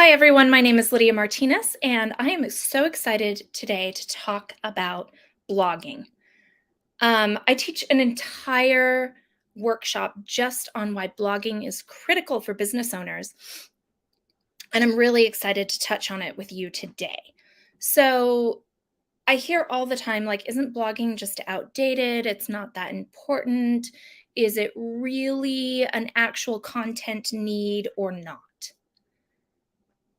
Hi, everyone. My name is Lydia Martinez, and I am so excited today to talk about blogging. I teach an entire workshop just on why blogging is critical for business owners, and I'm really excited to touch on it with you today. So, I hear all the time, like, isn't blogging just outdated? It's not that important. Is it really an actual content need or not?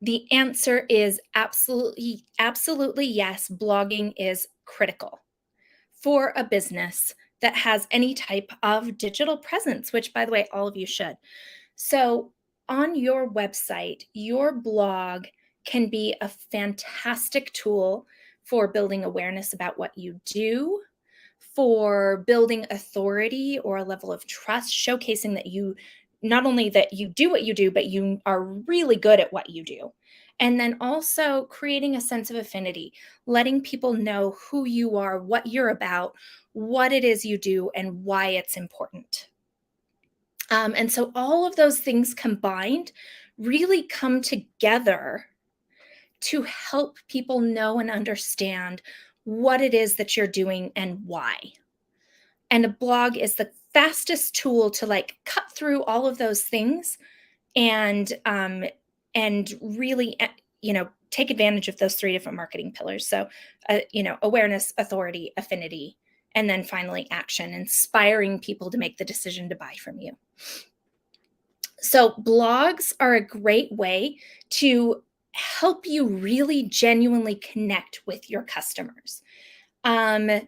The answer is absolutely, absolutely yes. Blogging is critical for a business that has any type of digital presence, which, by the way, all of you should. So, on your website, your blog can be a fantastic tool for building awareness about what you do, for building authority or a level of trust, showcasing that you not only that you do what you do, but you are really good at what you do. And then also creating a sense of affinity, letting people know who you are, what you're about, what it is you do, and why it's important. And so all of those things combined really come together to help people know and understand what it is that you're doing and why. And a blog is the fastest tool to like cut through all of those things and really take advantage of those three different marketing pillars. So awareness, authority, affinity, and then finally action, inspiring people to make the decision to buy from you. So blogs are a great way to help you really genuinely connect with your customers. um,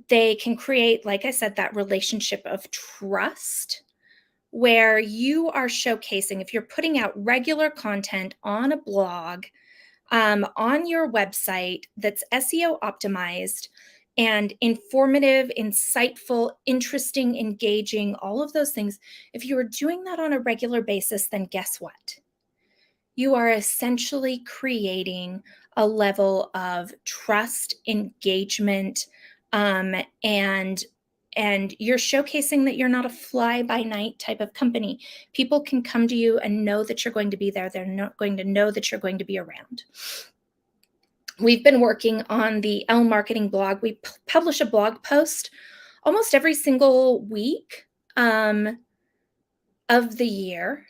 they can create, like I said, that relationship of trust where you are showcasing, if you're putting out regular content on a blog, on your website that's SEO optimized and informative, insightful, interesting, engaging, all of those things. If you are doing that on a regular basis, then guess what? You are essentially creating a level of trust, engagement, um, and and you're showcasing that you're not a fly by night type of company. People can come to you and know that you're going to be there. They're not going to know that you're going to be around. We've been working on the L Marketing blog. We publish a blog post almost every single week of the year.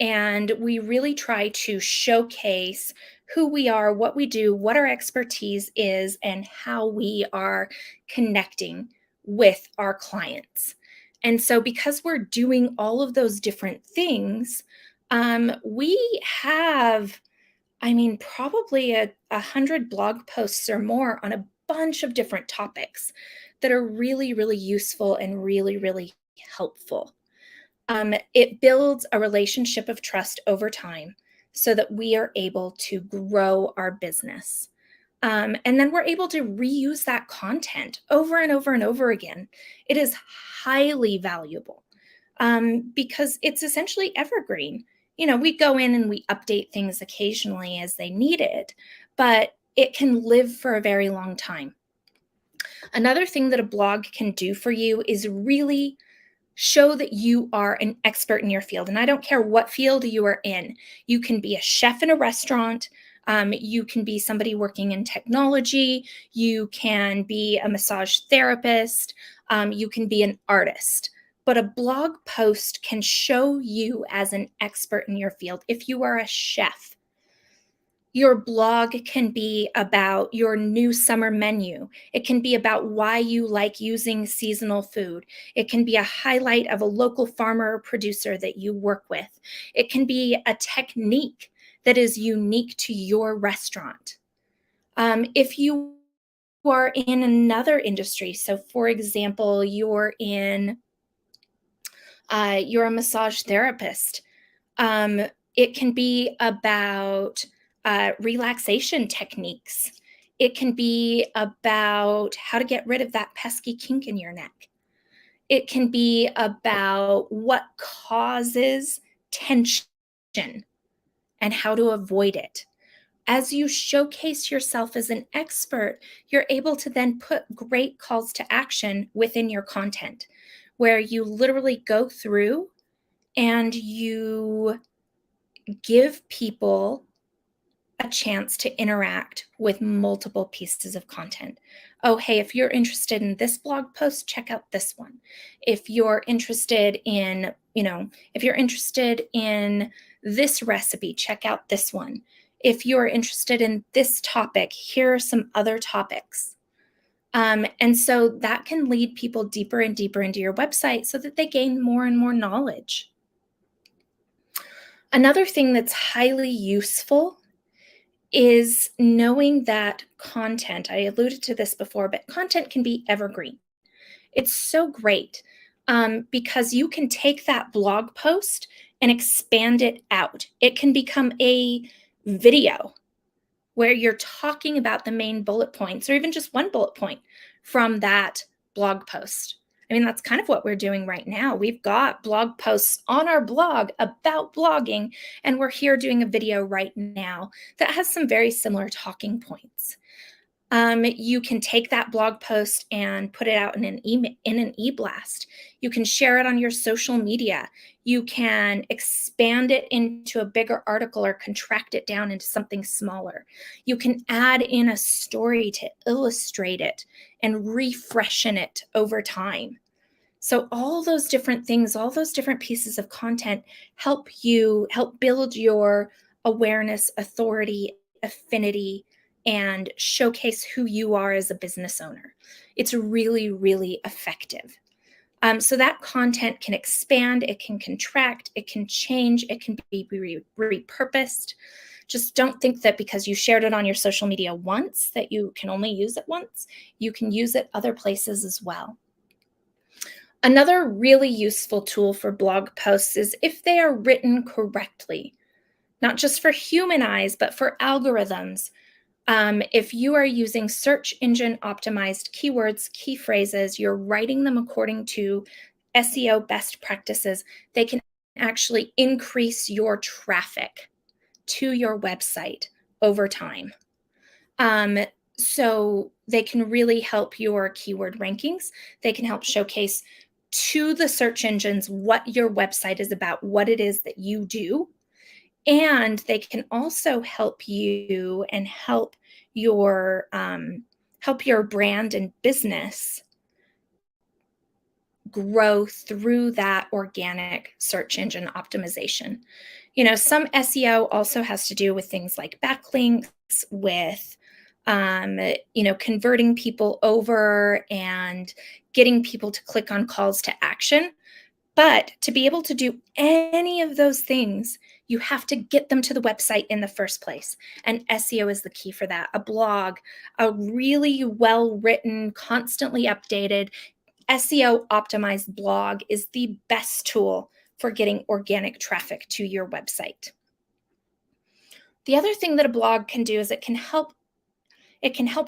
And we really try to showcase who we are, what we do, what our expertise is, and how we are connecting with our clients. And so, because we're doing all of those different things, we have, probably a hundred blog posts or more on a bunch of different topics that are really, really useful and really, really helpful. It builds a relationship of trust over time so that we are able to grow our business. And then we're able to reuse that content over and over and over again. It is highly valuable because it's essentially evergreen. We go in and we update things occasionally as they need it, but it can live for a very long time. Another thing that a blog can do for you is really show that you are an expert in your field. And I don't care what field you are in. You can be a chef in a restaurant. You can be somebody working in technology. You can be a massage therapist. You can be an artist. But a blog post can show you as an expert in your field. If you are a chef, your blog can be about your new summer menu. It can be about why you like using seasonal food. It can be a highlight of a local farmer or producer that you work with. It can be a technique that is unique to your restaurant. If you are in another industry, so for example, you're a massage therapist. Um, it can be about relaxation techniques. It can be about how to get rid of that pesky kink in your neck. It can be about what causes tension and how to avoid it. As you showcase yourself as an expert, you're able to then put great calls to action within your content, where you literally go through and you give people a chance to interact with multiple pieces of content. Oh, hey, if you're interested in this blog post, check out this one. If you're interested in, if you're interested in this recipe, check out this one. If you're interested in this topic, here are some other topics. And so that can lead people deeper and deeper into your website so that they gain more and more knowledge. Another thing that's highly useful is knowing that content, I alluded to this before, but content can be evergreen. It's so great because you can take that blog post and expand it out. It can become a video where you're talking about the main bullet points or even just one bullet point from that blog post. I mean, that's kind of what we're doing right now. We've got blog posts on our blog about blogging, and we're here doing a video right now that has some very similar talking points. You can take that blog post and put it out in an e-blast. You can share it on your social media. You can expand it into a bigger article or contract it down into something smaller. You can add in a story to illustrate it and refreshen it over time. So all those different things, all those different pieces of content help build your awareness, authority, affinity, and showcase who you are as a business owner. It's really, really effective. So that content can expand, it can contract, it can change, it can be repurposed. Just don't think that because you shared it on your social media once that you can only use it once. You can use it other places as well. Another really useful tool for blog posts is if they are written correctly, not just for human eyes, but for algorithms. If you are using search engine optimized keywords, key phrases, you're writing them according to SEO best practices, they can actually increase your traffic to your website over time. So they can really help your keyword rankings. They can help showcase to the search engines what your website is about, what it is that you do. And they can also help you and help your brand and business grow through that organic search engine optimization. Some SEO also has to do with things like backlinks, with converting people over and getting people to click on calls to action. But to be able to do any of those things, you have to get them to the website in the first place. And SEO is the key for that. A blog, a really well-written, constantly updated, SEO optimized blog is the best tool for getting organic traffic to your website. The other thing that a blog can do is it can help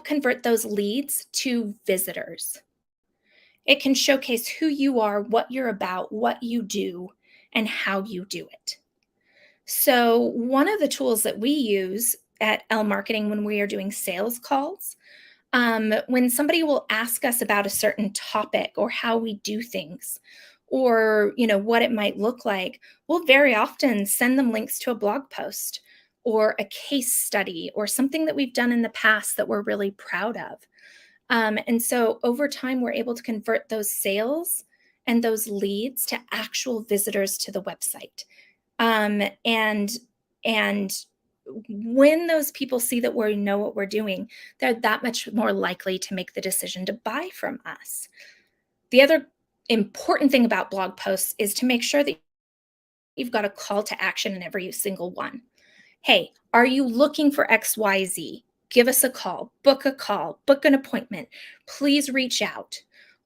convert those leads to visitors. It can showcase who you are, what you're about, what you do, and how you do it. So one of the tools that we use at L Marketing when we are doing sales calls, when somebody will ask us about a certain topic or how we do things, or what it might look like, we'll very often send them links to a blog post or a case study or something that we've done in the past that we're really proud of. And so over time, we're able to convert those sales and those leads to actual visitors to the website. And when those people see that we know what we're doing, they're that much more likely to make the decision to buy from us. The other important thing about blog posts is to make sure that you've got a call to action in every single one. Hey, are you looking for XYZ? Give us a call, book an appointment. Please reach out.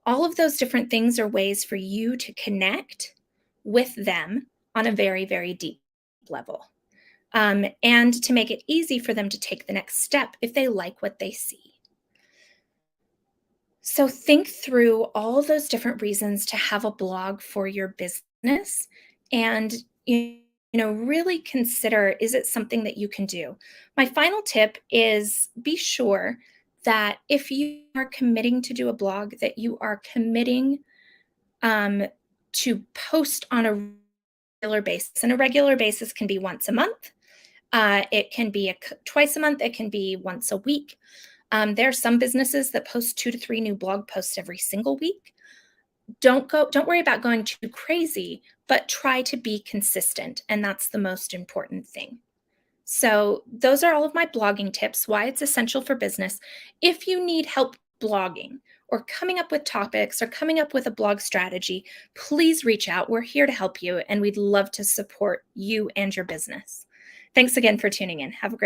All of those different things are ways for you to connect with them on a very, very deep level. And to make it easy for them to take the next step if they like what they see. So think through all those different reasons to have a blog for your business and really consider, is it something that you can do? My final tip is be sure that if you are committing to do a blog, that you are committing to post on a regular basis. And a regular basis can be once a month. It can be twice a month, it can be once a week. There are some businesses that post 2 to 3 new blog posts every single week. Don't worry about going too crazy, but try to be consistent, and that's the most important thing. So, those are all of my blogging tips, why it's essential for business. If you need help blogging or coming up with topics or coming up with a blog strategy, please reach out. We're here to help you, and we'd love to support you and your business. Thanks again for tuning in. Have a great